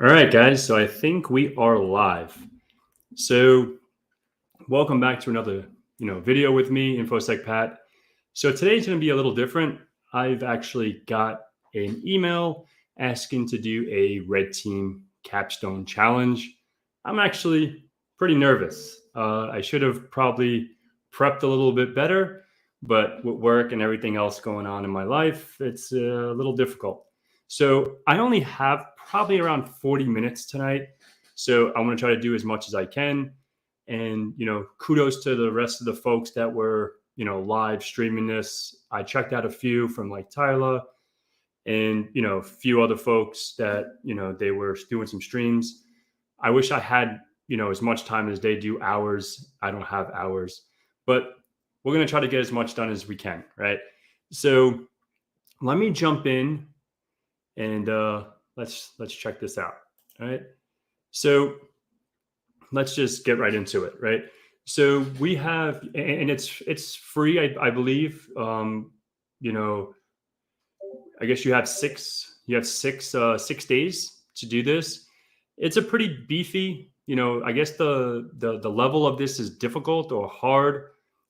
All right, guys. So I think we are live. So welcome back to another, video with me, InfoSec Pat. So today's going to be a little different. I've actually got an email asking to do a red team capstone challenge. I'm actually pretty nervous. I should have probably prepped a little bit better, but with work and everything else going on in my life, it's a little difficult. So I only have probably around 40 minutes tonight. So I'm going to try to do as much as I can. And, kudos to the rest of the folks that were, live streaming this. I checked out a few from like Tyler and, a few other folks that, they were doing some streams. I wish I had, as much time as they do hours. I don't have hours, but we're going to try to get as much done as we can. Right. So let me jump in and let's check this out. All right. So let's just get right into it, right? So we have, and it's free, I believe. You know, I guess you have 6 days to do this. It's a pretty beefy. I guess the level of this is difficult or hard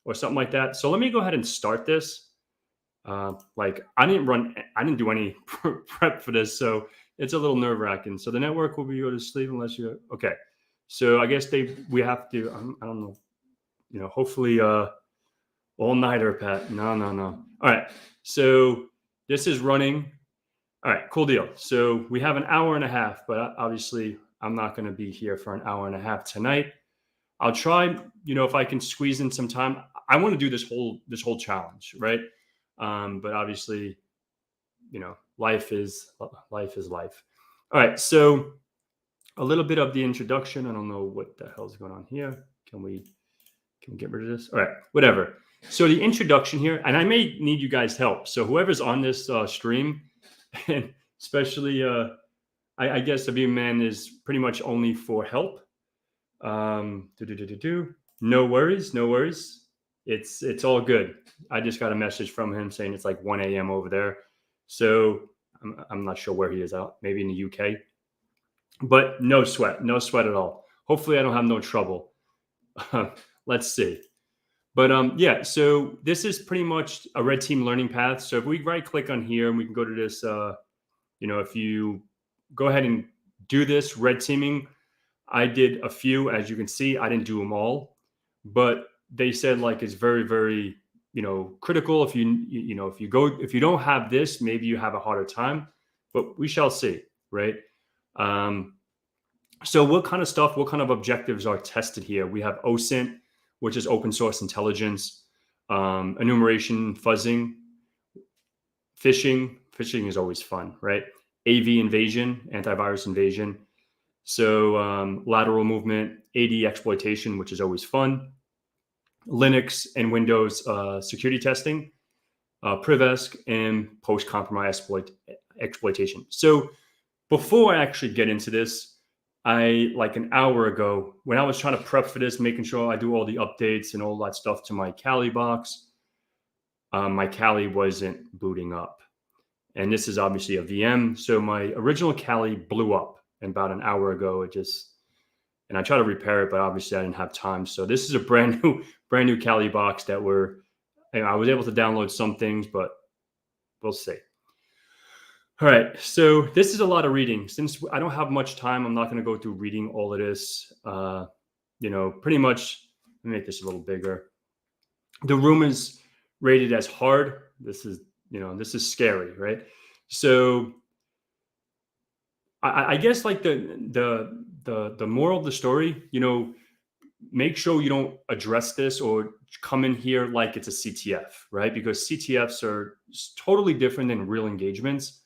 or something like that. So let me go ahead and start this. Like I didn't do any prep for this, so it's a little nerve wracking. So the network will be go to sleep unless you okay. So I guess we have to. I don't know. Hopefully, all nighter, Pat. No, no, no. All right. So this is running. All right, cool deal. So we have an hour and a half, but obviously I'm not going to be here for an hour and a half tonight. I'll try. If I can squeeze in some time. I want to do this whole challenge, right? But obviously, life is life. All right. So a little bit of the introduction. I don't know what the hell's going on here. Can we get rid of this? All right, whatever. So the introduction here, and I may need you guys' help. So whoever's on this stream, and especially, I guess the beam man is pretty much only for help. No worries, no worries. It's all good. I just got a message from him saying it's like 1 a.m. over there. So I'm not sure where he is out, maybe in the UK. But no sweat at all. Hopefully, I don't have no trouble. Let's see. But yeah, so this is pretty much a red team learning path. So if we right click on here and we can go to this, if you go ahead and do this red teaming, I did a few, as you can see. I didn't do them all, but they said like it's very, very, critical. If you don't have this, maybe you have a harder time, but we shall see, right? Um, so what kind of objectives are tested here? We have OSINT, which is open source intelligence, enumeration, fuzzing, phishing. Phishing is always fun, right? AV invasion, antivirus invasion. So lateral movement, AD exploitation, which is always fun. Linux and Windows security testing, Privesk, and post-compromise exploitation. So before I actually get into this, like an hour ago, when I was trying to prep for this, making sure I do all the updates and all that stuff to my Kali box, my Kali wasn't booting up. And this is obviously a VM. So my original Kali blew up about an hour ago. And I tried to repair it, but obviously I didn't have time. So this is a brand new Kali box that I was able to download some things, but we'll see. All right, so this is a lot of reading. Since I don't have much time, I'm not going to go through reading all of this. Pretty much, let me make this a little bigger. The room is rated as hard. This is scary, right? So I guess like the moral of the story, make sure you don't address this or come in here like it's a CTF, right? Because CTFs are totally different than real engagements.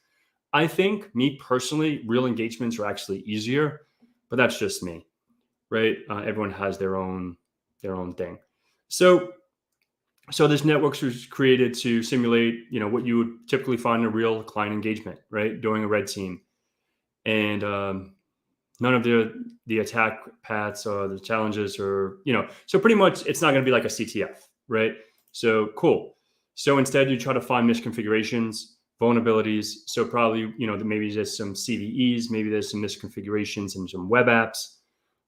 I think, me personally, real engagements are actually easier, but that's just me, right? Everyone has their own thing. So this network was created to simulate, what you would typically find in a real client engagement, right? During a red team, and none of the attack paths or the challenges or so pretty much it's not going to be like a CTF, right? So cool. So instead, you try to find misconfigurations. vulnerabilities. So probably, maybe there's some CVEs, maybe there's some misconfigurations in some web apps.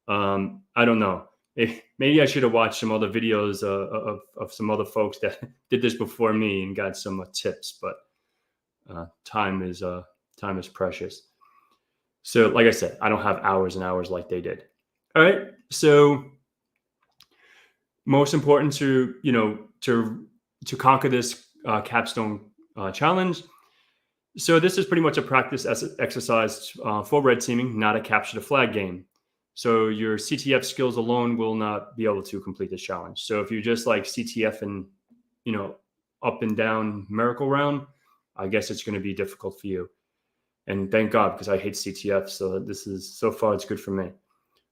I don't know. Maybe I should have watched some other videos of some other folks that did this before me and got some tips, but time is precious. So like I said, I don't have hours and hours like they did. All right. So most important to conquer this Capstone challenge. So this is pretty much a practice exercise for red teaming, not a capture the flag game. So your CTF skills alone will not be able to complete this challenge. So if you just like CTF and, up and down merry-go-round, I guess it's going to be difficult for you. And thank God, because I hate CTF. So so far it's good for me.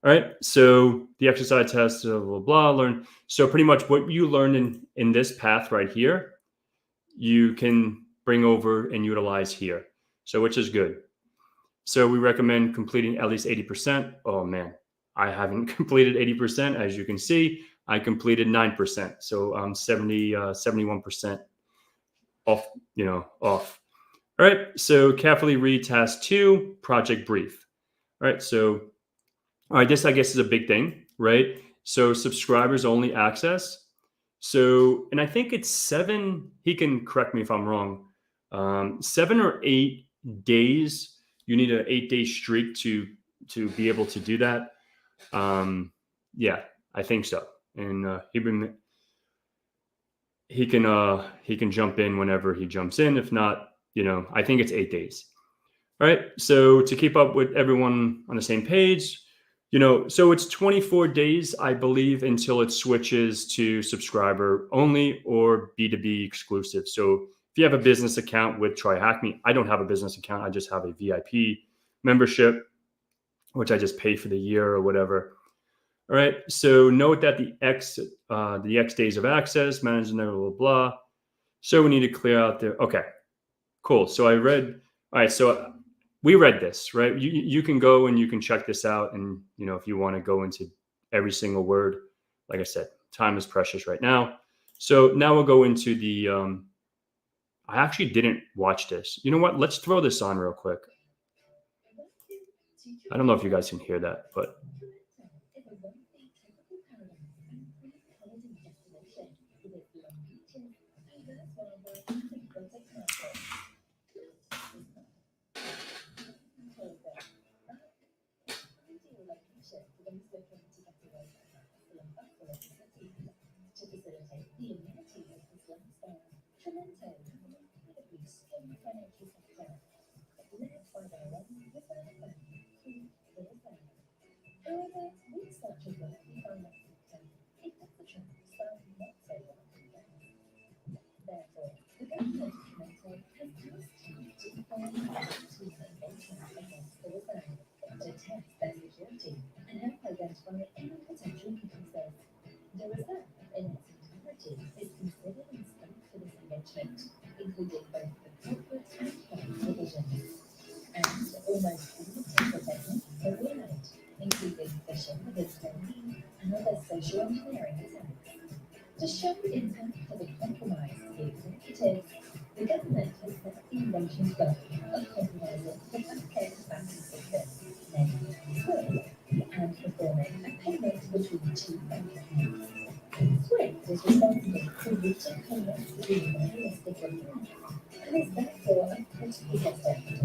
All right. So the exercise test, blah, blah, blah, learn. So pretty much what you learned in this path right here, you can bring over and utilize here. So which is good. So we recommend completing at least 80%. Oh man, I haven't completed 80%. As you can see, I completed 9%. So I'm 71% off, off. All right. So carefully read task 2, project brief. All right. So, all right, this I guess is a big thing, right? So subscribers only access. So, and I think it's 7, he can correct me if I'm wrong, 7 or 8 days. You need an 8-day streak to be able to do that. Yeah, I think so. And he can jump in whenever he jumps in. If not, I think it's 8 days. All right. So to keep up with everyone on the same page, so it's 24 days, I believe, until it switches to subscriber only or B2B exclusive. So if you have a business account with TryHackMe, I don't have a business account. I just have a VIP membership, which I just pay for the year or whatever. All right. So note that the X days of access, managing blah, blah, blah. So we need to clear out there. Okay, cool. So all right. So we read this, right? You can go and you can check this out. And, if you want to go into every single word, like I said, time is precious right now. So now we'll go into the, I actually didn't watch this. You know what? Let's throw this on real quick. I don't know if you guys can hear that, but.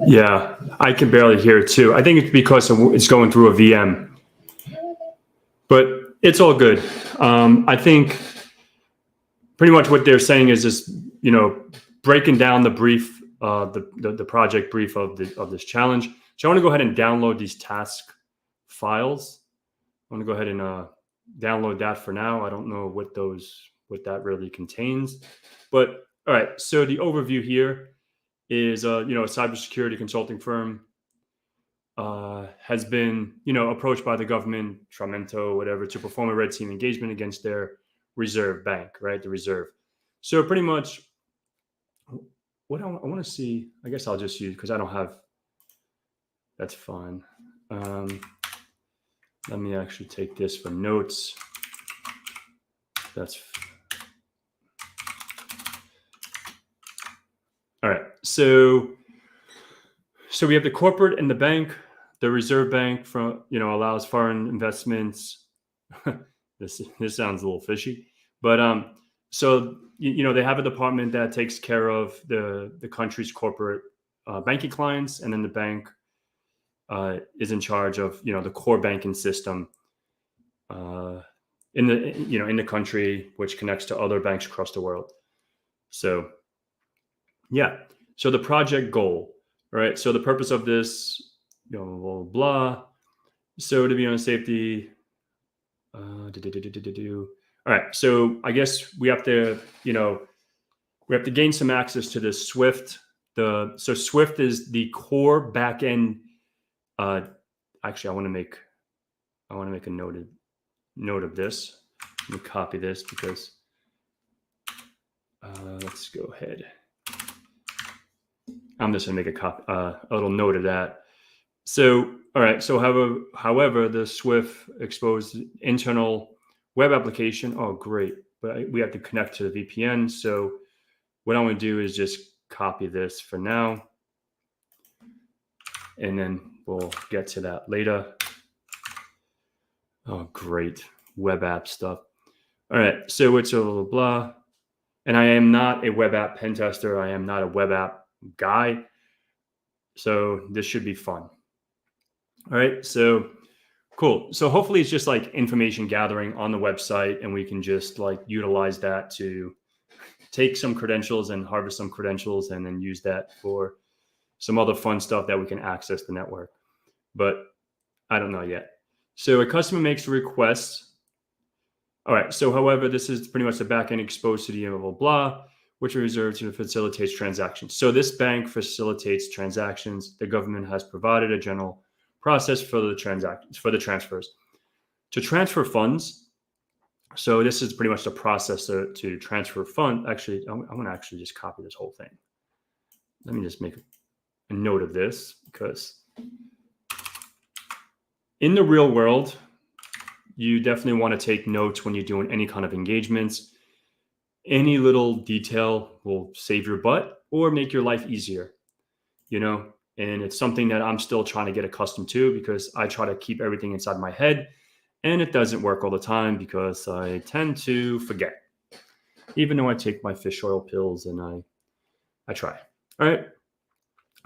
Yeah, I can barely hear it too. I think it's because it's going through a VM, but it's all good. I think pretty much what they're saying is just, breaking down the brief, the project brief of this challenge. So I want to go ahead and download these task files. I want to go ahead and download that for now. I don't know what that really contains, but all right. So the overview here is, a cybersecurity consulting firm has been, approached by the government, Tramento, whatever, to perform a red team engagement against their reserve bank, right? The reserve. So pretty much what I want to see, I guess I'll just use, because I don't have, that's fine. Let me actually take this for notes. All right. So we have the corporate and the bank. The Reserve Bank allows foreign investments. This sounds a little fishy, but so they have a department that takes care of the country's corporate banking clients, and then the bank is in charge of the core banking system in the country, which connects to other banks across the world. So yeah, so the project goal, right? So the purpose of this, blah, blah, blah. So to be on safety, all right. So I guess we have to gain some access to this Swift. So Swift is the core backend. Actually, I want to make a note of this. Let me copy this because let's go ahead. I'm just going to make a little note of that. So, all right. So, however, the Swift exposed internal web application. Oh, great! But we have to connect to the VPN. So, what I'm going to do is just copy this for now, and then we'll get to that later. Oh, great! Web app stuff. All right. So it's blah, blah, blah. And I am not a web app pen tester. I am not a web app guy. So this should be fun. All right. So cool. So hopefully it's just like information gathering on the website, and we can just like utilize that to take some credentials and harvest some credentials and then use that for some other fun stuff that we can access the network. But I don't know yet. So a customer makes a request. All right. So, however, this is pretty much the backend exposed to the blah, blah, blah, which are reserved to facilitate transactions. So this bank facilitates transactions. The government has provided a general process for the transfers. To transfer funds. So this is pretty much the process to transfer funds. Actually, I'm going to actually just copy this whole thing. Let me just make a note of this, because in the real world, you definitely want to take notes when you're doing any kind of engagements. Any little detail will save your butt or make your life easier, and it's something that I'm still trying to get accustomed to, because I try to keep everything inside my head, and it doesn't work all the time because I tend to forget, even though I take my fish oil pills and I try. All right.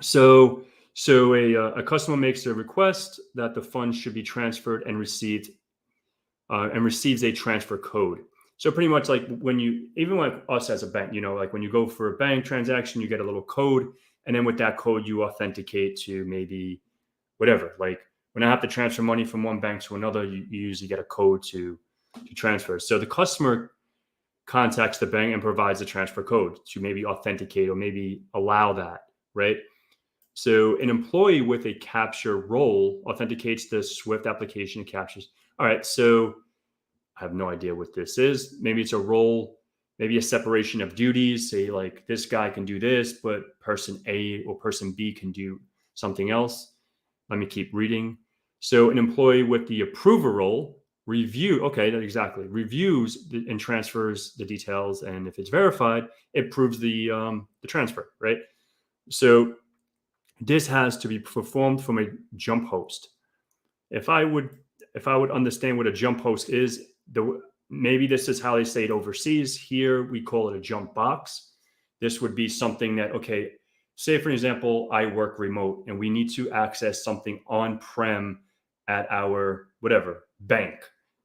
So a customer makes a request that the funds should be transferred and receives a transfer code. So pretty much like even like us as a bank, like when you go for a bank transaction, you get a little code, and then with that code, you authenticate to maybe whatever. Like when I have to transfer money from one bank to another, you usually get a code to transfer. So the customer contacts the bank and provides a transfer code to maybe authenticate or maybe allow that, right? So an employee with a capture role authenticates the Swift application and captures. All right, so I have no idea what this is. Maybe it's a role, maybe a separation of duties. Say like this guy can do this, but person A or person B can do something else. Let me keep reading. So an employee with the approver role reviews and transfers the details, and if it's verified, it proves the transfer, right? So this has to be performed from a jump host. If I would understand what a jump host is, maybe this is how they say it overseas. Here we call it a jump box. This would be something that, okay, say for example, I work remote and we need to access something on-prem at our whatever bank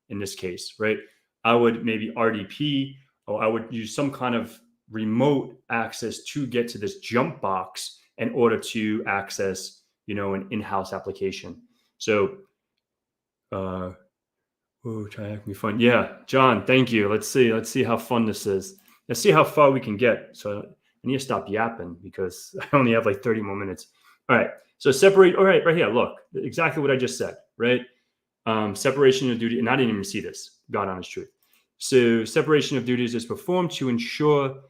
in this case, right? I would maybe RDP, or I would use some kind of remote access to get to this jump box in order to access, an in-house application. So, TryHackMe fun. Yeah, John, thank you. Let's see how fun this is. Let's see how far we can get. So I need to stop yapping because I only have like 30 more minutes. All right. So separate. All right, right here. Look, exactly what I just said, right? Separation of duty, and I didn't even see this. God honest truth. So separation of duties is performed to ensure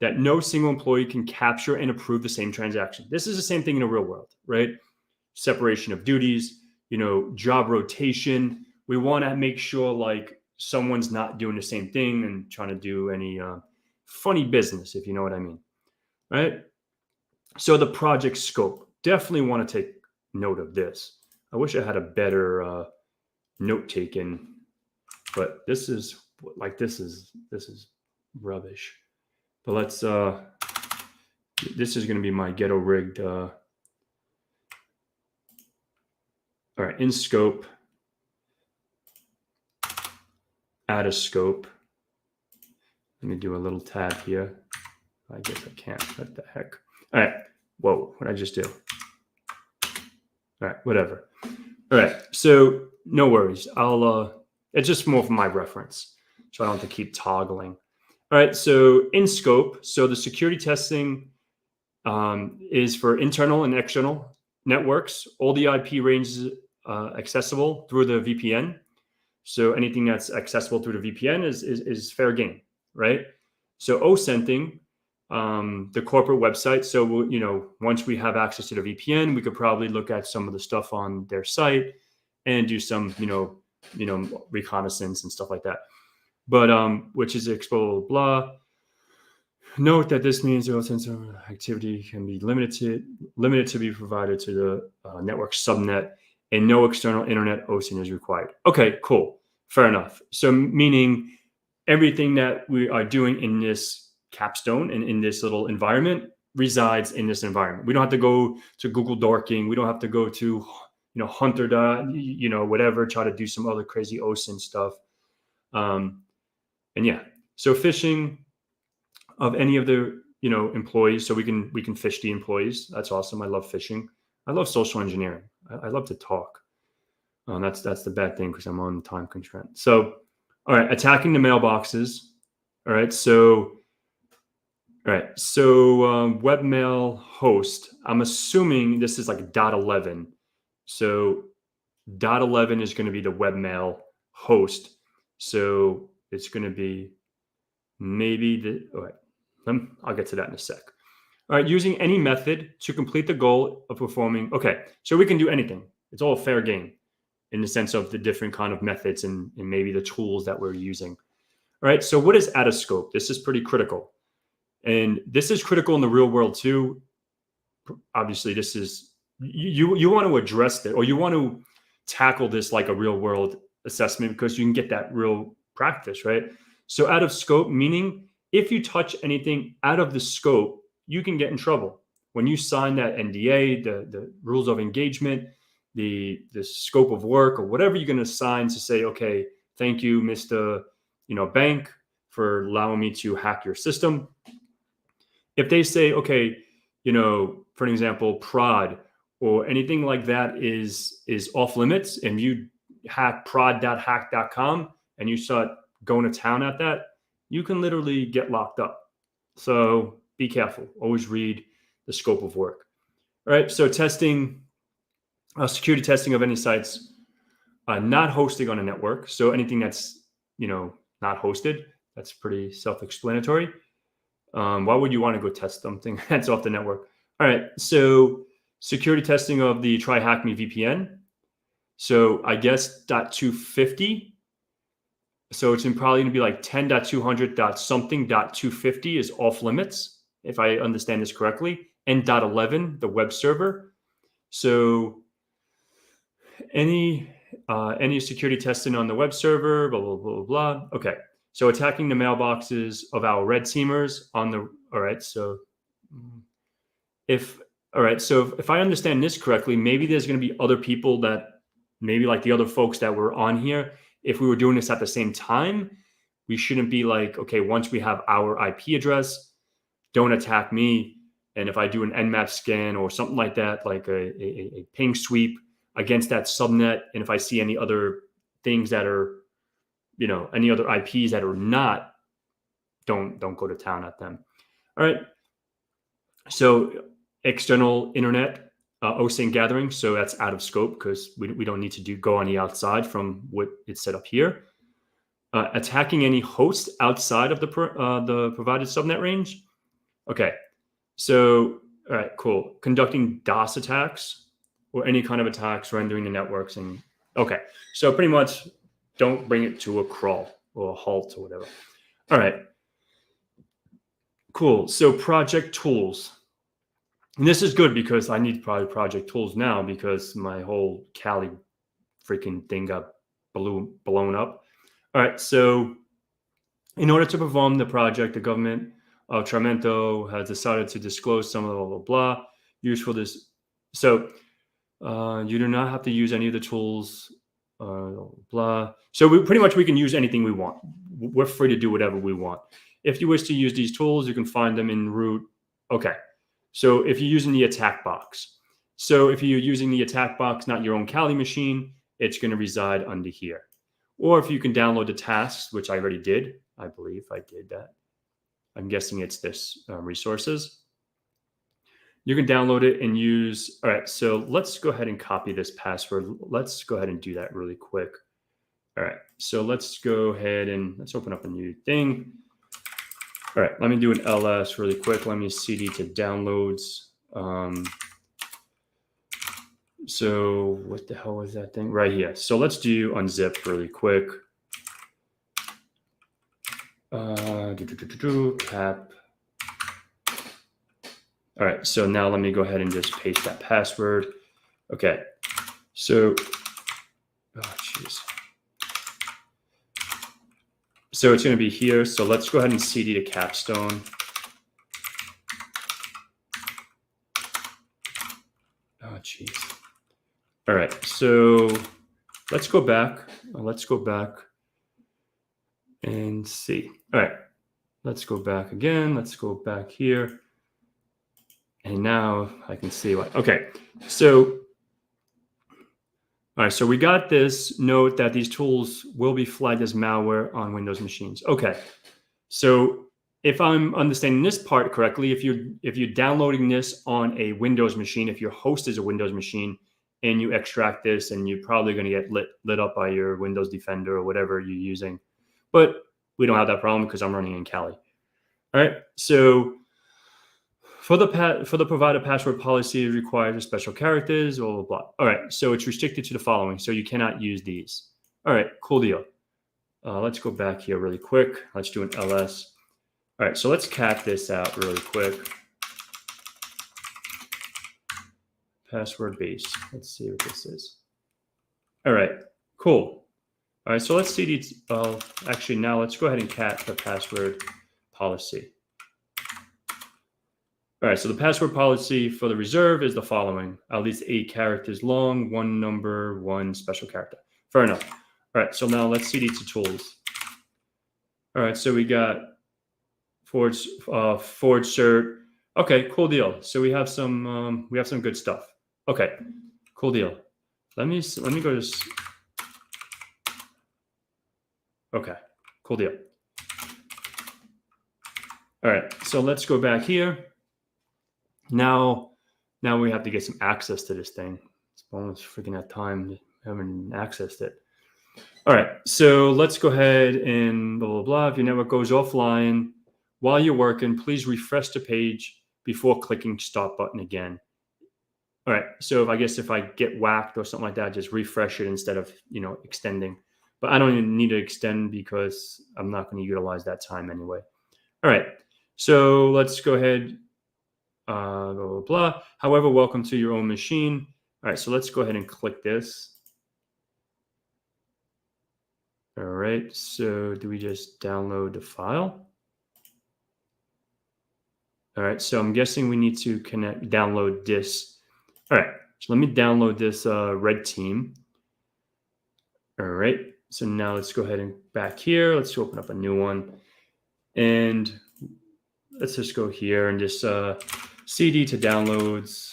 that no single employee can capture and approve the same transaction. This is the same thing in the real world, right? Separation of duties, job rotation. We want to make sure like someone's not doing the same thing and trying to do any funny business, if you know what I mean, right? So the project scope, definitely want to take note of this. I wish I had a better note taken, but this is rubbish. But let's this is going to be my ghetto rigged. All right, in scope, add a scope. Let me do a little tab here. I guess I can't. What the heck? All right. Whoa, what did I just do? All right, whatever. All right, so no worries. It's just more for my reference, so I don't have to keep toggling. All right, so in scope, so the security testing is for internal and external networks. All the IP ranges accessible through the VPN. So anything that's accessible through the VPN is fair game, right? So OSenting, the corporate website. So once we have access to the VPN, we could probably look at some of the stuff on their site and do some reconnaissance and stuff like that. But which is expo blah. Note that this means the sensor activity can be limited to be provided to the network subnet, and no external internet OSINT is required. Okay, cool, fair enough. So meaning everything that we are doing in this Capstone and in this little environment resides in this environment. We don't have to go to Google Dorking. We don't have to go to Hunter. Whatever. Try to do some other crazy OSINT stuff. And yeah, so phishing of any of the employees, so we can phish the employees. That's awesome. I love phishing. I love social engineering. I love to talk. That's the bad thing because I'm on time constraint. So, all right, attacking the mailboxes. All right, so webmail host. I'm assuming this is like .11. So .11 is going to be the webmail host. So it's going to be maybe all right. I'll get to that in a sec. All right, using any method to complete the goal of performing. Okay, so we can do anything. It's all fair game in the sense of the different kind of methods and maybe the tools that we're using. All right, so what is out of scope? This is pretty critical. And this is critical in the real world too. Obviously, this is, you want to address it, or you want to tackle this like a real world assessment because you can get that real practice, right? So out of scope, meaning if you touch anything out of the scope, you can get in trouble. When you sign that NDA, the rules of engagement, the scope of work, or whatever you're going to sign to say, okay, thank you, Mr. Bank, for allowing me to hack your system. If they say, okay, for an example, prod or anything like that is off limits, and you hack prod.hack.com and you start going to town at that, you can literally get locked up. So be careful. Always read the scope of work. All right. So testing, security testing of any sites not hosting on a network. So anything that's not hosted, that's pretty self-explanatory. Why would you want to go test something that's off the network? All right. So security testing of the TryHackMe VPN. So I guess .250. So it's probably going to be like 10.200.something.250 is off limits, if I understand this correctly, and .11, the web server. So any security testing on the web server, blah, blah, blah, blah. Okay. So attacking the mailboxes of our red teamers on the, all right. So if I understand this correctly, maybe there's going to be other people that maybe like the other folks that were on here. If we were doing this at the same time, we shouldn't be like, okay, once we have our IP address, don't attack me. And if I do an Nmap scan or something like that, like a ping sweep against that subnet, and if I see any other things that are, any other IPs that are not, don't go to town at them. All right. So external internet OSINT gathering. So that's out of scope because we don't need to go on the outside from what it's set up here. Attacking any host outside of the provided subnet range. Okay. So, all right, cool. Conducting DOS attacks or any kind of attacks rendering the networks. And okay. So pretty much don't bring it to a crawl or a halt or whatever. All right. Cool. So project tools. And this is good because I need probably project tools now because my whole Kali freaking thing got blown up. All right, so in order to perform the project, the government of Tramento has decided to disclose some of the blah, blah, blah, used for this. So you do not have to use any of the tools, blah. So we can use anything we want. We're free to do whatever we want. If you wish to use these tools, you can find them in root. Okay. So if you're using the attack box. So if you're using the attack box, not your own Kali machine, it's going to reside under here. Or if you can download the tasks, which I already did. I believe I did that. I'm guessing it's this resources. You can download it and use. All right, so let's go ahead and copy this password. Let's go ahead and do that really quick. All right, so let's go ahead and let's open up a new thing. All right, let me do an ls really quick. Let me cd to downloads. So what the hell was that thing? Right here. So let's do unzip really quick. Cap. All right, so now let me go ahead and just paste that password. Okay, so, oh jeez. So it's gonna be here. So let's go ahead and cd to Capstone. Oh jeez. All right, so let's go back. And see. All right, let's go back again. Let's go back here. And now I can see what, okay. So, all right, so we got this note that these tools will be flagged as malware on Windows machines. Okay, so if I'm understanding this part correctly, if you're downloading this on a Windows machine, if your host is a Windows machine, and you extract this, and you're probably going to get lit up by your Windows Defender or whatever you're using. But we don't have that problem because I'm running in Kali. All right. So for the provider password policy, it requires special characters, blah, blah, blah. All right. So it's restricted to the following. So you cannot use these. All right. Cool deal. Let's go back here really quick. Let's do an ls. All right. So let's cat this out really quick. Password base. Let's see what this is. All right. Cool. All right, so let's cd. Actually, now let's go ahead and cat the password policy. All right, so the password policy for the reserve is the following: at least 8 characters long, 1 number, 1 special character. Fair enough. All right, so now let's cd to tools. All right, so we got forward cert. Okay, cool deal. So we have some good stuff. Okay, cool deal. Let me go to. Okay, cool deal. All right, so let's go back here. Now we have to get some access to this thing. It's almost freaking out time. Haven't accessed it. All right, so let's go ahead and blah, blah, blah. If your network goes offline while you're working, please refresh the page before clicking start button again. All right, so if I get whacked or something like that, just refresh it instead of, extending. But I don't even need to extend because I'm not going to utilize that time anyway. All right, so let's go ahead, blah, blah, blah. However, welcome to your own machine. All right, so let's go ahead and click this. All right, so do we just download the file? All right, so I'm guessing we need to download this. All right, so let me download this red team. All right, so now let's go ahead and back here. Let's open up a new one. And let's just go here and just CD to downloads.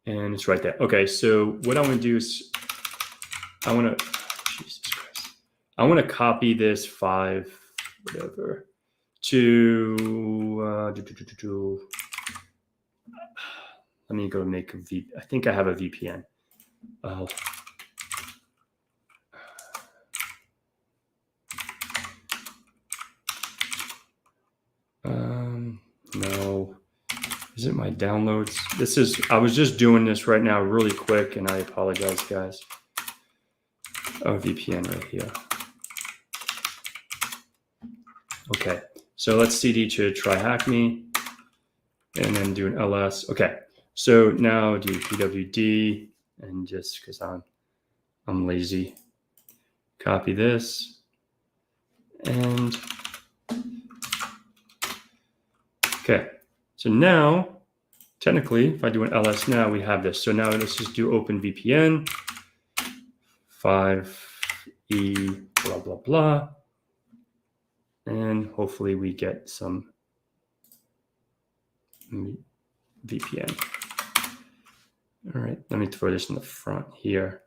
And it's right there. Okay, so what I want to do is I want to copy this 5, whatever, to let me go make a I think I have a VPN. No, is it my downloads? I was just doing this right now really quick, and I apologize, guys. Oh, VPN right here. Okay, so let's CD to TryHackMe. and then do an ls. Okay, so now do pwd, and just because I'm lazy, copy this, and okay. So now, technically, if I do an ls now, we have this. So now let's just do OpenVPN 5e blah blah blah, and hopefully we get some VPN. All right, let me throw this in the front here.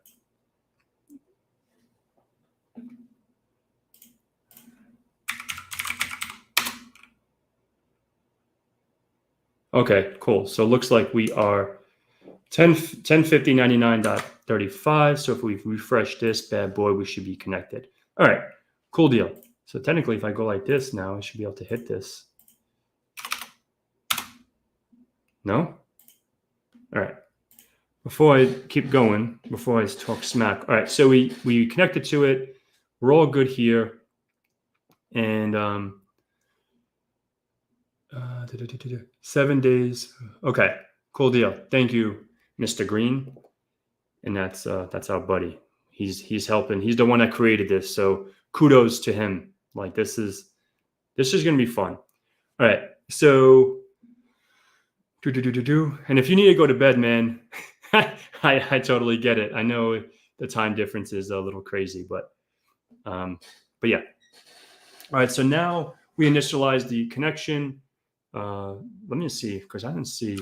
Okay, cool. So it looks like we are 1050.99.35. So if we refresh this bad boy, we should be connected. All right, cool deal. So technically, if I go like this now, I should be able to hit this. No? All right. Before I keep going, before I talk smack. All right, so we connected to it. We're all good here. And 7 days. Okay, cool deal. Thank you, Mr. Green. And that's our buddy. He's helping. He's the one that created this. So kudos to him. Like this is gonna be fun. All right. So and if you need to go to bed, man, I totally get it. I know the time difference is a little crazy, but yeah. All right. So now we initialize the connection. Let me see, because I didn't see.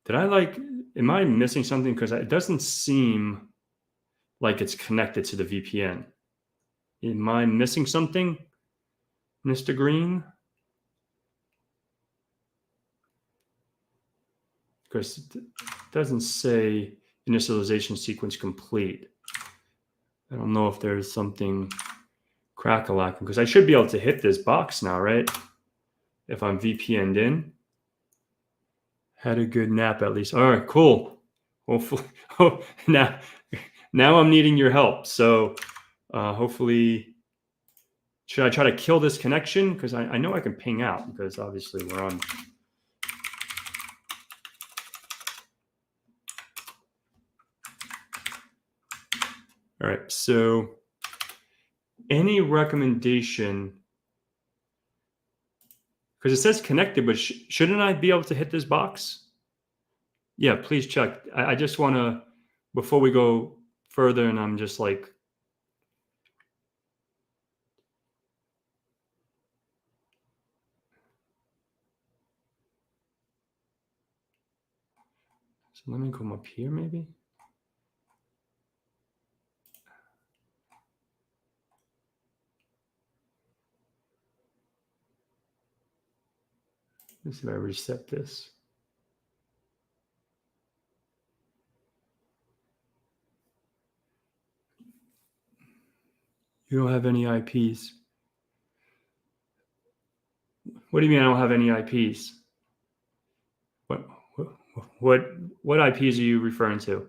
Am I missing something? Because it doesn't seem like it's connected to the VPN. Am I missing something, Mr. Green? Because it doesn't say initialization sequence complete. I don't know if there's something crack-a-lacking, because I should be able to hit this box now, right? If I'm VPN'd in. Had a good nap at least. All right, cool. Hopefully, now I'm needing your help. So hopefully, should I try to kill this connection? Because I know I can ping out, because obviously we're on. All right, so any recommendation? Because it says connected, but shouldn't I be able to hit this box? Yeah, please check. I just want to, before we go further, and I'm just like, so let me come up here maybe. Let's see if I reset this. You don't have any IPs. What do you mean I don't have any IPs? What IPs are you referring to?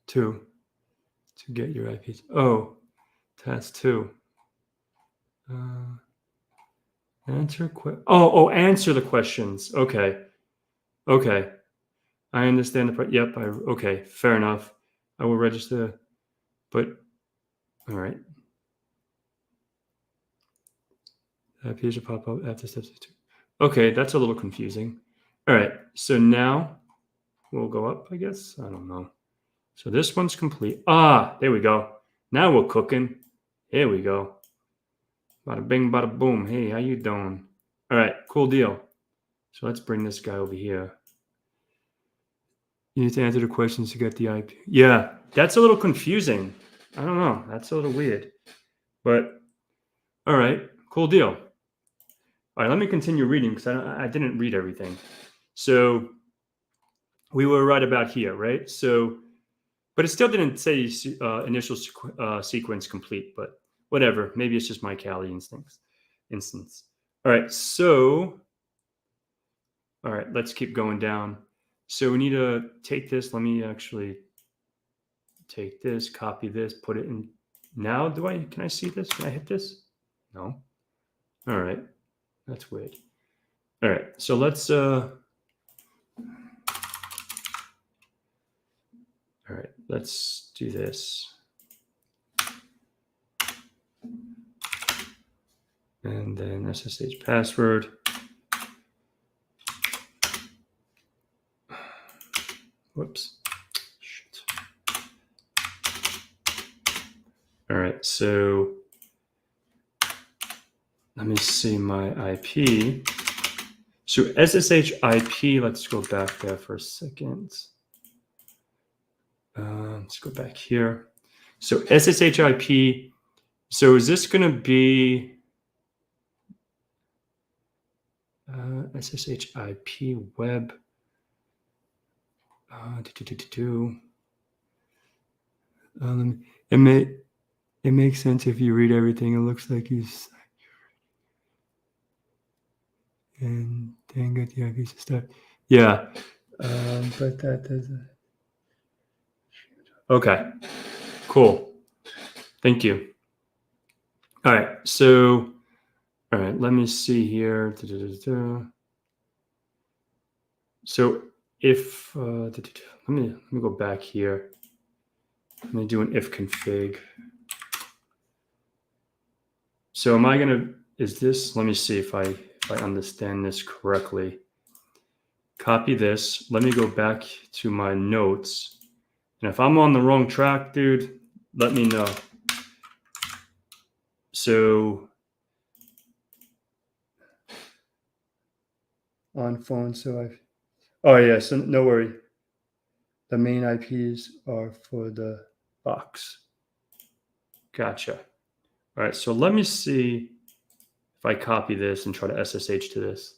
To get your IPs. Oh, that's two. Answer answer the questions. Okay. I understand the. Yep. Okay. Fair enough. I will register. But all right. IPs will pop up after step 2. Okay, that's a little confusing. All right. So now we'll go up, I guess. I don't know. So this one's complete. There we go. Now we're cooking. Here we go. Bada bing, bada boom. Hey, how you doing? All right, cool deal. So let's bring this guy over here. You need to answer the questions to get the IP. Yeah, that's a little confusing. I don't know. That's a little weird. But all right, cool deal. All right, let me continue reading, because I didn't read everything. So we were right about here, right? So, but it still didn't say initial sequence complete, but whatever. Maybe it's just my Kali instance. All right, so, all right, let's keep going down. So we need to take this. Let me actually take this, copy this, put it in. Now, can I see this? Can I hit this? No. All right. That's weird. All right. So let's, all right, let's do this. And then SSH password. Whoops. Shit. All right, so let me see my IP. So SSH IP, let's go back there for a second. Let's go back here. So SSH IP, so is this going to be SSH IP web? It makes sense if you read everything. It looks like you and then get the IP stuff. Yeah, but that doesn't. Okay, cool. Thank you. All right, so all right, let me see here. So if let me go back here. Let me do an if config. So am I gonna, is this, let me see if I understand this correctly. Copy this, let me go back to my notes. And if I'm on the wrong track, dude, let me know. So on phone, so oh yeah, so no worry. The main IPs are for the box. Gotcha. All right, so let me see if I copy this and try to SSH to this.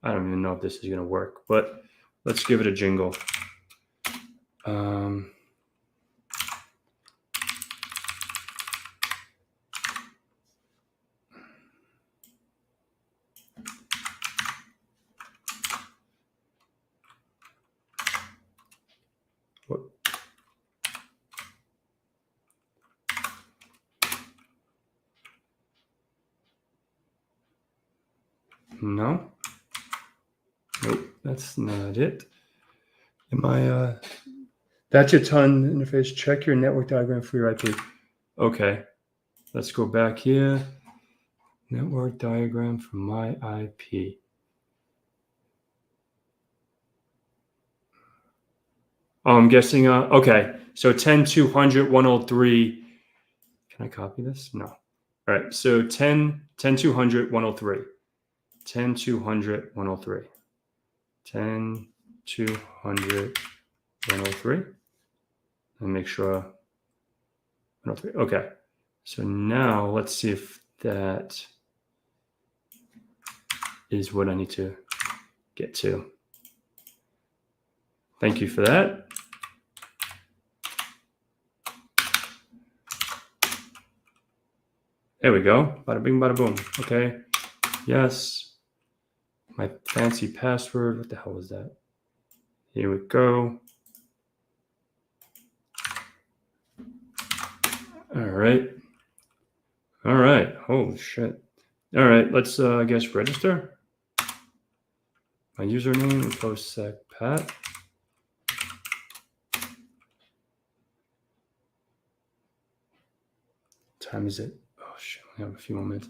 I don't even know if this is going to work, but let's give it a jingle. What? No. Nope, that's not it. Am I, that's your ton interface. Check your network diagram for your IP. Okay, let's go back here. Network diagram for my IP. Oh, I'm guessing, okay, so 10.200.103. Can I copy this? No. All right, so 10.200.103. 10.200.103. 10.200.103. And make sure 103. Okay. So now let's see if that is what I need to get to. Thank you for that. There we go. Bada bing, bada boom. Okay. Yes. My fancy password. What the hell was that? Here we go. All right. All right. Holy shit. All right. Let's, I guess, register. My username, infosec pat. Time is it? Oh shit, we have a few more minutes.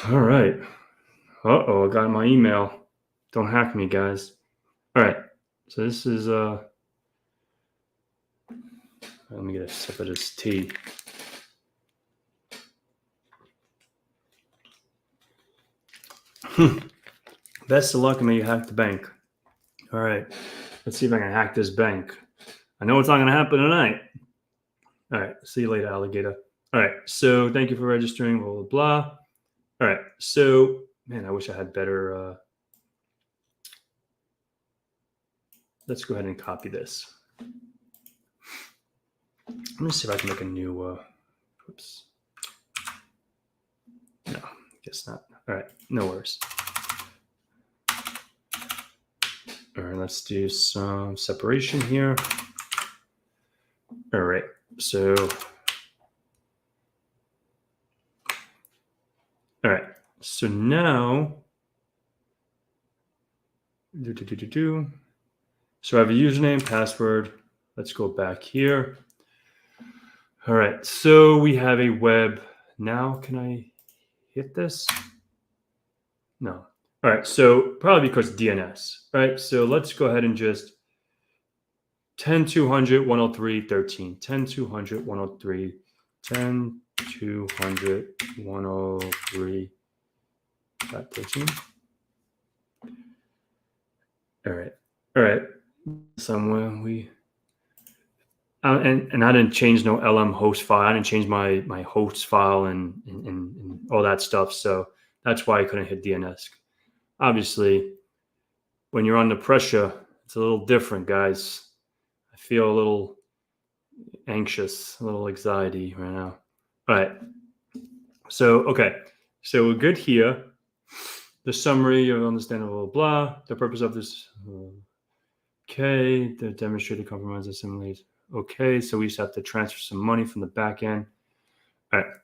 All right. Uh-oh, I got my email. Don't hack me, guys. All right. So this is let me get a sip of this tea. Best of luck, and may you hack the bank. All right. Let's see if I can hack this bank. I know it's not going to happen tonight. All right. See you later, alligator. All right. So thank you for registering, blah, blah, blah. All right. So, man, I wish I had better. Let's go ahead and copy this. Let me see if I can make a new. Oops. No, I guess not. All right. No worries. All right. Let's do some separation here. All right. So, all right. So now, so I have a username, password. Let's go back here. All right. So we have a web. Now, can I hit this? No. All right. So probably because DNS. All right. So let's go ahead and just 10.200.103.13. 10.200.103. 10.200.103.13. All right. All right. Somewhere we and I didn't change no LM host file. I didn't change my host file and all that stuff. So that's why I couldn't hit DNS. Obviously, when you're under pressure, it's a little different, guys. I feel a little anxious, a little anxiety right now. All right. So, okay. So we're good here. The summary of understandable blah. The purpose of this. Okay. The demonstrated compromise assimilate. Okay. So we just have to transfer some money from the back end. All right.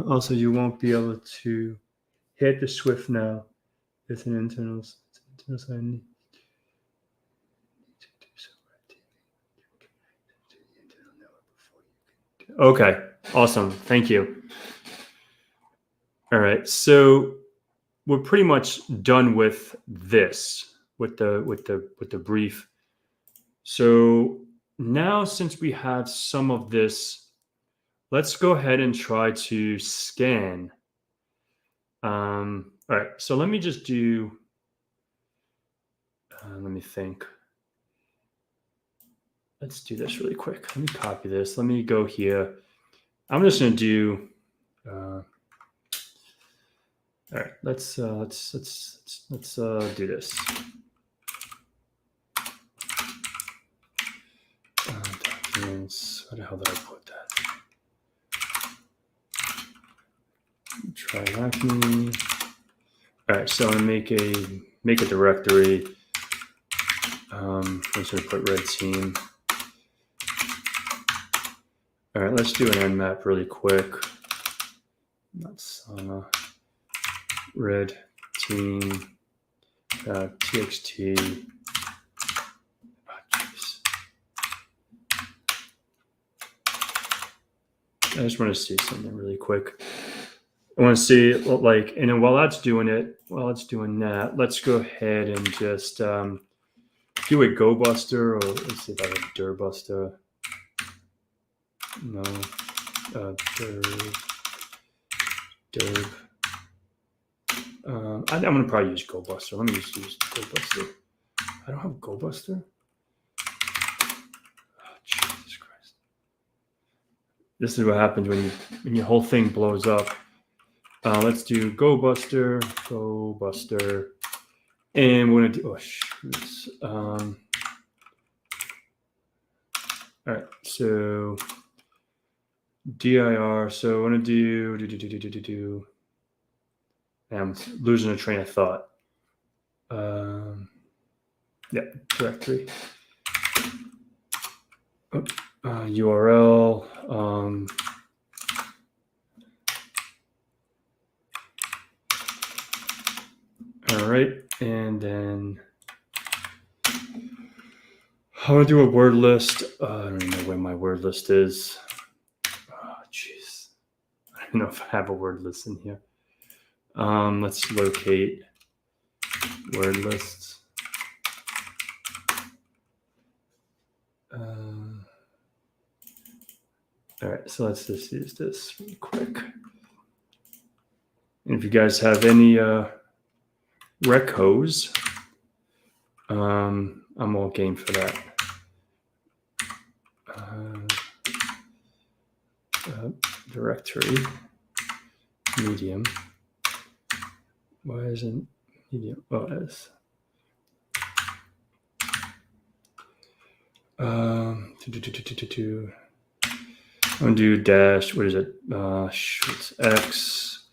Also, you won't be able to hit the Swift now. It's an internal sign. Okay, awesome. Thank you. All right, so we're pretty much done with this, with the brief. So now, since we have some of this, let's go ahead and try to scan. All right, so let me just do. Let me think. Let's do this really quick. Let me copy this. Let me go here. I'm just going to do. All right, let's do this. Documents. Where the hell did I put that? TryHackMe. All right, so I'm gonna make a directory. I'm just gonna put red team. All right, let's do an nmap really quick. That's red team txt. I just want to see something really quick. I want to see like, and then while it's doing that, let's go ahead and just do a GoBuster, or let's see if I have Dirbuster. No, Dirb. I'm gonna probably use GoBuster. Let me just use GoBuster. I don't have GoBuster. Oh, Jesus Christ! This is what happens when your whole thing blows up. Let's do GoBuster, and we're gonna do. Oh shoot! All right, so dir. So I want to do. I'm losing a train of thought. Yeah, directory. URL. All right, and then I want to do a word list. I don't even know where my word list is. Oh, jeez. I don't know if I have a word list in here. Let's locate word lists. All right, so let's just use this really quick. And if you guys have any recos, I'm all game for that. Directory, medium. Why isn't medium? Oh, it is. I'm gonna do dash. What is it? It's X,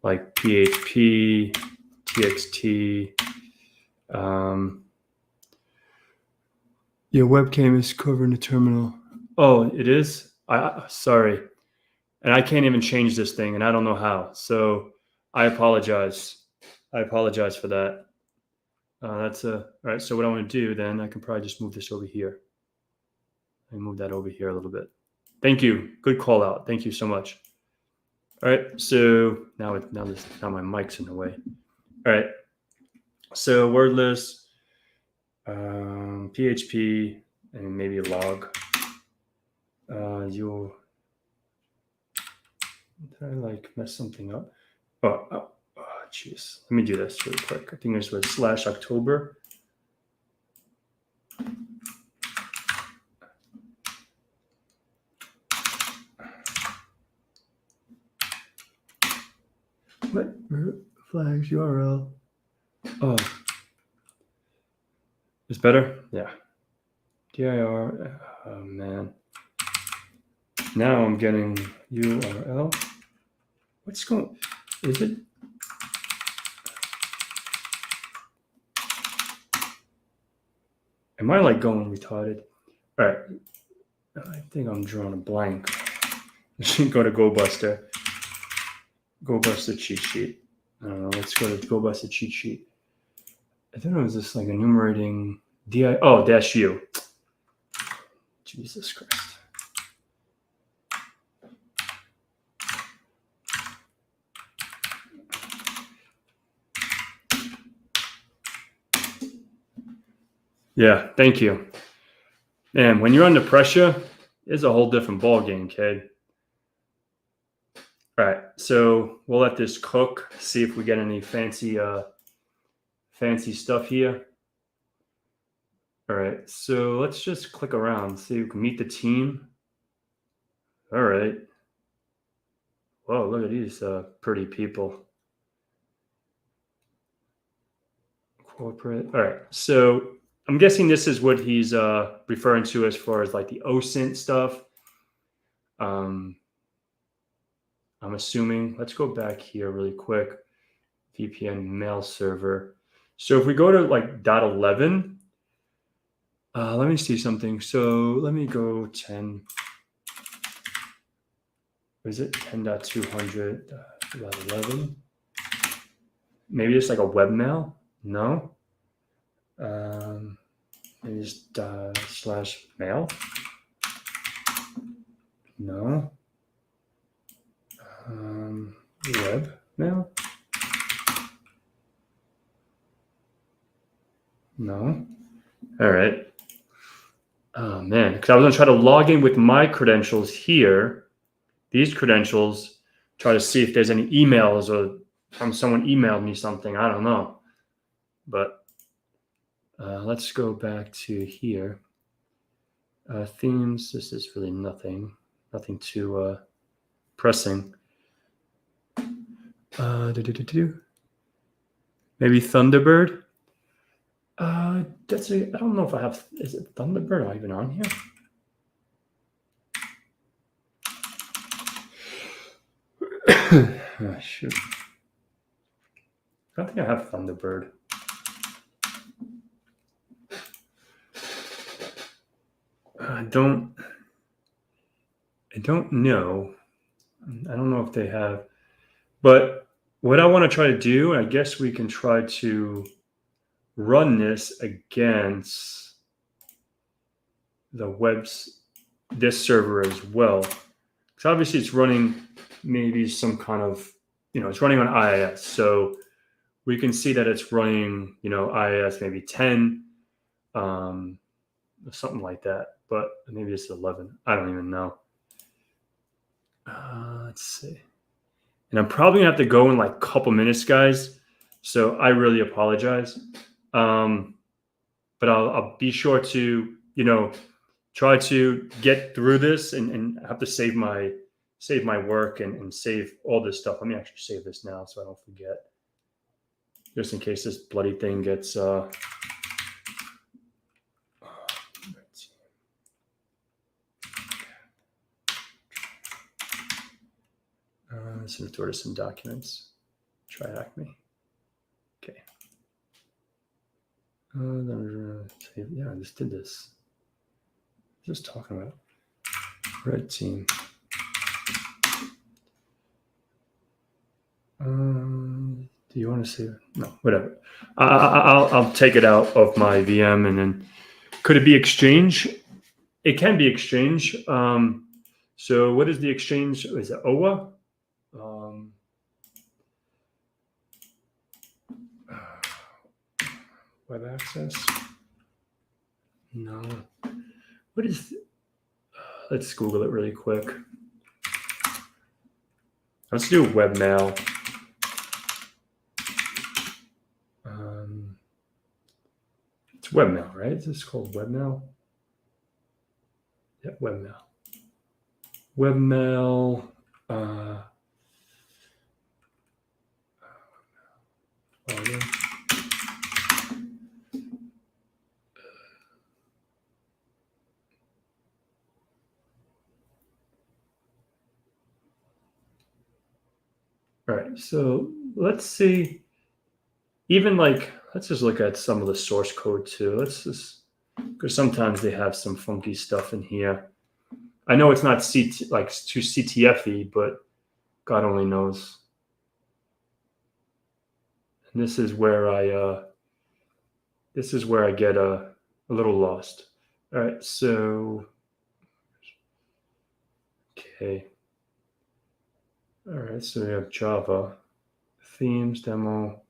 like PHP, TXT. Your webcam is covering the terminal. Oh, it is? Sorry. And I can't even change this thing, and I don't know how. So I apologize. I apologize for that. That's all right. So what I want to do then, I can probably just move this over here. I move that over here a little bit. Thank you. Good call out. Thank you so much. All right. So now my mic's in the way. All right. So wordless, PHP, and maybe log. You'll did I like mess something up? Oh, jeez. Let me do this really quick. I think this was /October. What flags URL? Oh, it's better. Yeah. dir. Oh man. Now I'm getting URL. What's going? Is it? Am I like going retarded? All right. I think I'm drawing a blank. Go to GoBuster. GoBuster cheat sheet. I don't know. Let's go to GoBuster cheat sheet. I thought it was just like enumerating -u. Jesus Christ. Yeah, thank you. Man, when you're under pressure, it's a whole different ball game, kid. All right, so we'll let this cook. See if we get any fancy stuff here. All right, so let's just click around, see if we can meet the team. All right. Whoa, look at these pretty people. Corporate. All right, so I'm guessing this is what he's referring to as far as like the OSINT stuff. I'm assuming. Let's go back here really quick. VPN mail server. So if we go to like .11, let me see something. So let me go 10. Is it 10.200.11? Maybe it's like a webmail. No. Maybe just /mail. No. Webmail. No. All right. Oh man, because I was gonna try to log in with my credentials here. These credentials, try to see if there's any emails or from someone emailed me something. I don't know. But let's go back to here. Themes. This is really nothing too pressing. Maybe Thunderbird. I don't know if I have. Is it Thunderbird even on here? Oh, shoot. I don't think I have Thunderbird. I don't know. I don't know if they have. But what I want to try to do, I guess we can try to run this against this server as well. Because obviously it's running maybe some kind of, it's running on IIS. So we can see that it's running, IIS maybe 10, something like that. But maybe it's 11. I don't even know. Let's see. And I'm probably gonna have to go in like a couple minutes, guys. So I really apologize. But I'll be sure to, try to get through this and have to save my work and save all this stuff. Let me actually save this now so I don't forget. Just in case this bloody thing gets let's order some documents. TryHackMe. Okay. Yeah, I just did this. Just talking about. Red team. Do you want to see it? No, whatever. I'll take it out of my VM, and then could it be Exchange? It can be Exchange. So what is the Exchange? Is it OWA? Web access? No. What is? Let's Google it really quick. Let's do webmail. It's webmail, right? Is this called webmail? Yeah, webmail. Webmail. All right, so let's see. Even like, let's just look at some of the source code too. Let's just, because sometimes they have some funky stuff in here. I know it's not like too CTF-y, but God only knows. And this is where I get a little lost. All right, so okay. All right, so we have Java, themes, demo.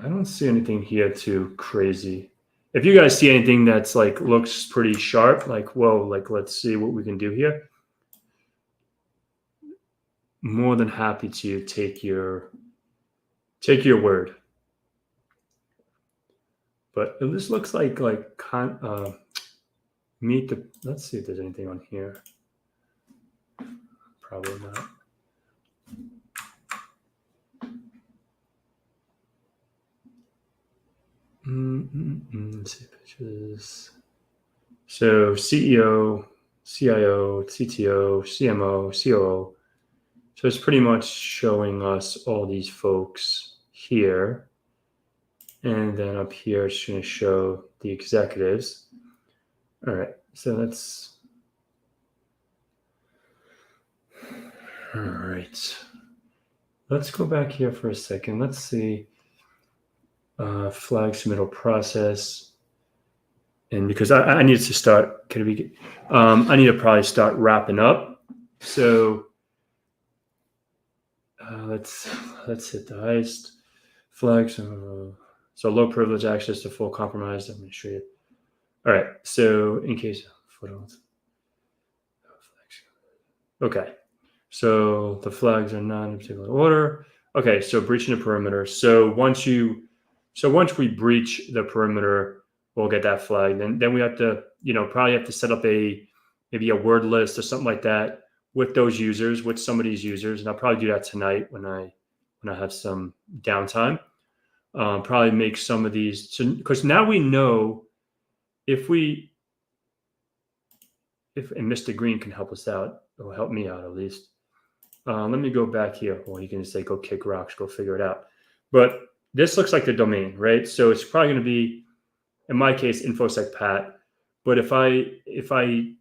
I don't see anything here too crazy. If you guys see anything that's like looks pretty sharp, like, whoa, like let's see what we can do here. More than happy to take your word. But this looks like meet the. Let's see if there's anything on here. Probably not. Let's see pictures. So CEO, CIO, CTO, CMO, COO. So it's pretty much showing us all these folks here. And then up here, it's going to show the executives. All right, so that's. All right. Let's go back here for a second. Let's see. Flag submittal process. And because I need to start, I need to probably start wrapping up. So let's hit the highest flags. So low privilege access to full compromised. I'm going to show you. All right. So in case okay. So the flags are not in a particular order. Okay. So breaching the perimeter. So once we breach the perimeter, we'll get that flag. Then we have to, probably have to set up maybe a word list or something like that with those users, with some of these users. And I'll probably do that tonight when I have some downtime. Probably make some of these, because now we know if and Mr. Green can help us out, or help me out at least. Let me go back here. Well, you can say go kick rocks, go figure it out. But this looks like the domain, right? So it's probably going to be, in my case, infosec pat. But if I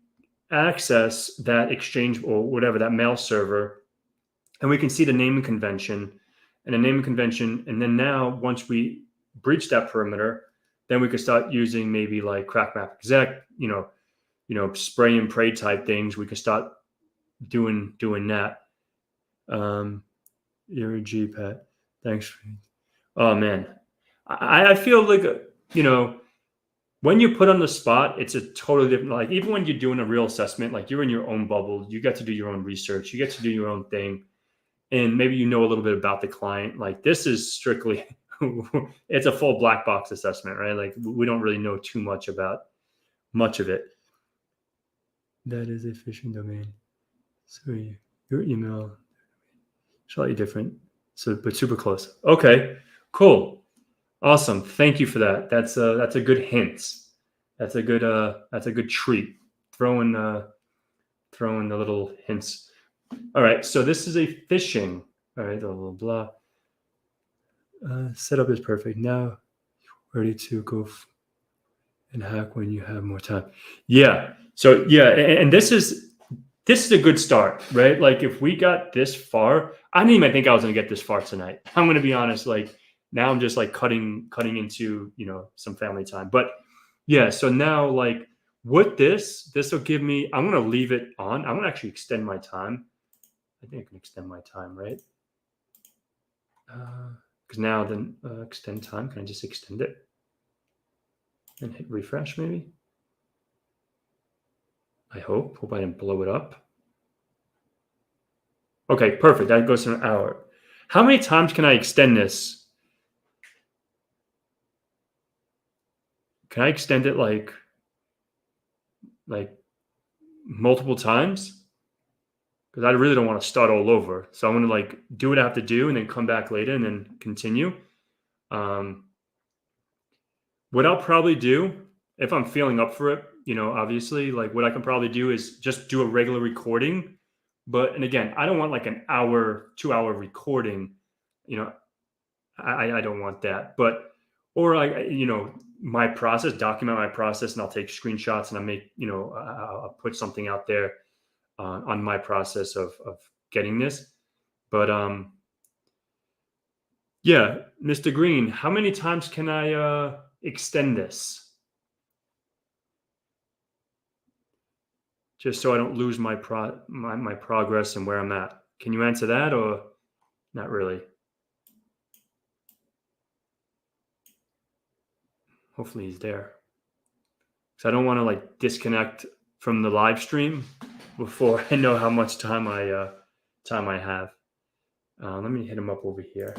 access that exchange or whatever, that mail server, and we can see the naming convention and then now once we breach that perimeter, then we could start using maybe like crackmap exec, spray and pray type things. We could start doing that. You're a G, Pat. Thanks. Oh man, I feel like when you're put on the spot, it's a totally different. Like even when you're doing a real assessment, like you're in your own bubble, you get to do your own research, you get to do your own thing, and maybe you know a little bit about the client. Like this is strictly, it's a full black box assessment, right? Like we don't really know too much about much of it. That is a phishing domain. So your email, slightly different, but super close. Okay, cool, awesome. Thank you for that. That's a good hint. That's a good treat. Throwing the little hints. All right, so this is a phishing. All right, blah blah blah. Setup is perfect. Now ready to go. And hack when you have more time. Yeah. So yeah, and this is a good start, right? Like if we got this far, I didn't even think I was gonna get this far tonight. I'm gonna be honest. Like now I'm just like cutting into some family time. But yeah, so now like with this will give me. I'm gonna leave it on. I'm gonna actually extend my time. I think I can extend my time, right? Because now then extend time. Can I just extend it and hit refresh? Maybe. I hope I didn't blow it up. Okay, perfect. That goes to an hour. How many times can I extend this? Can I extend it like multiple times? Because I really don't want to start all over. So I'm gonna like do what I have to do and then come back later and then continue. Um, what I'll probably do if I'm feeling up for it, obviously, like what I can probably do is just do a regular recording. But and again, I don't want like an hour, 2 hour recording. You know, I don't want that. But or my process, document my process, and I'll take screenshots and I make I'll put something out there on my process of getting this. But yeah, Mr. Green, how many times can I extend this just so I don't lose my progress and where I'm at? Can you answer that or not really? Hopefully he's there. So I don't want to like disconnect from the live stream before I know how much time I have. Let me hit him up over here.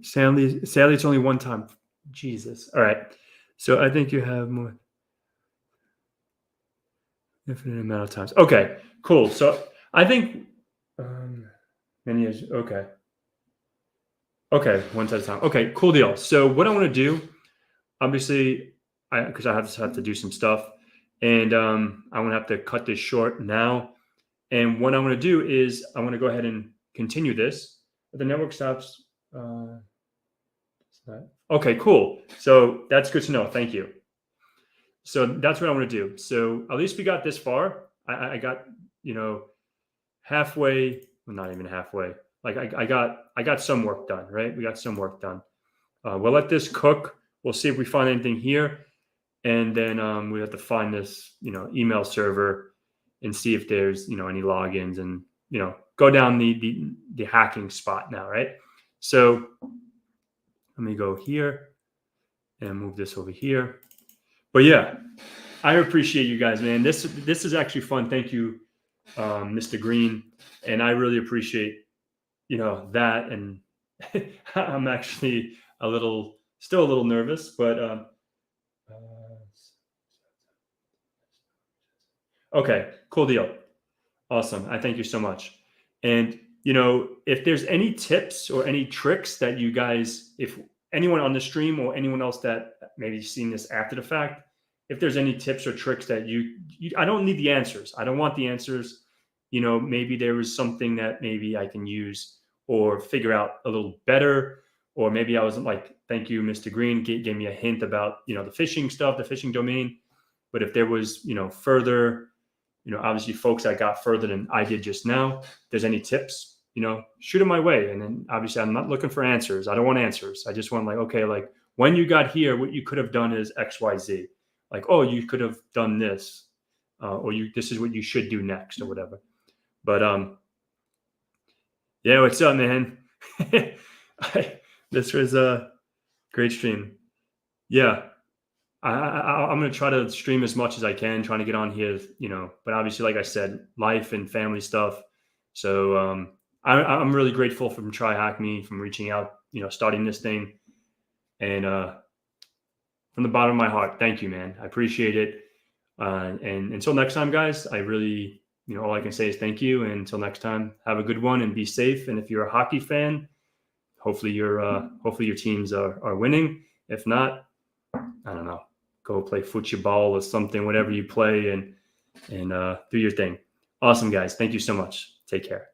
Sadly, it's only one time. Jesus. All right. So I think you have more infinite amount of times. Okay. Cool. So I think many years. Okay. Okay. One at a time. Okay. Cool deal. So what I want to do, obviously, because I have to do some stuff, and I want to have to cut this short now. And what I want to do is I want to go ahead and continue this. But the network stops. Okay, cool. So that's good to know. Thank you. So that's what I want to do. So at least we got this far. I got halfway. Well, not even halfway. Like I got some work done. Right, we got some work done. We'll let this cook. We'll see if we find anything here, and then we have to find this email server and see if there's any logins and go down the hacking spot now. Right. So let me go here and move this over here. But yeah, I appreciate you guys, man. This is actually fun. Thank you, Mr. Green, and I really appreciate that. And I'm actually still a little nervous, but okay, cool deal, awesome. I thank you so much. And if there's any tips or any tricks that you guys, if anyone on the stream or anyone else that maybe seen this after the fact, if there's any tips or tricks that I don't need the answers. I don't want the answers. Maybe there was something that maybe I can use or figure out a little better. Or maybe I wasn't like, thank you, Mr. Green, gave me a hint about, the phishing stuff, the phishing domain. But if there was, further, obviously folks that got further than I did just now, if there's any tips, shoot them my way. And then obviously I'm not looking for answers. I don't want answers. I just want like, okay, like when you got here, what you could have done is X, Y, Z. Like, oh, you could have done this, or this is what you should do next, or whatever. But yeah, what's up, man? This was a great stream. Yeah, I'm gonna try to stream as much as I can, trying to get on here, But obviously, like I said, life and family stuff. So I'm really grateful from TryHackMe from reaching out, starting this thing, and from the bottom of my heart, thank you, man. I appreciate it. And until next time, guys, I really, all I can say is thank you. And until next time, have a good one and be safe. And if you're a hockey fan, hopefully your teams are winning. If not, I don't know. go play football or something, whatever you play, and do your thing. Awesome, guys. Thank you so much. Take care.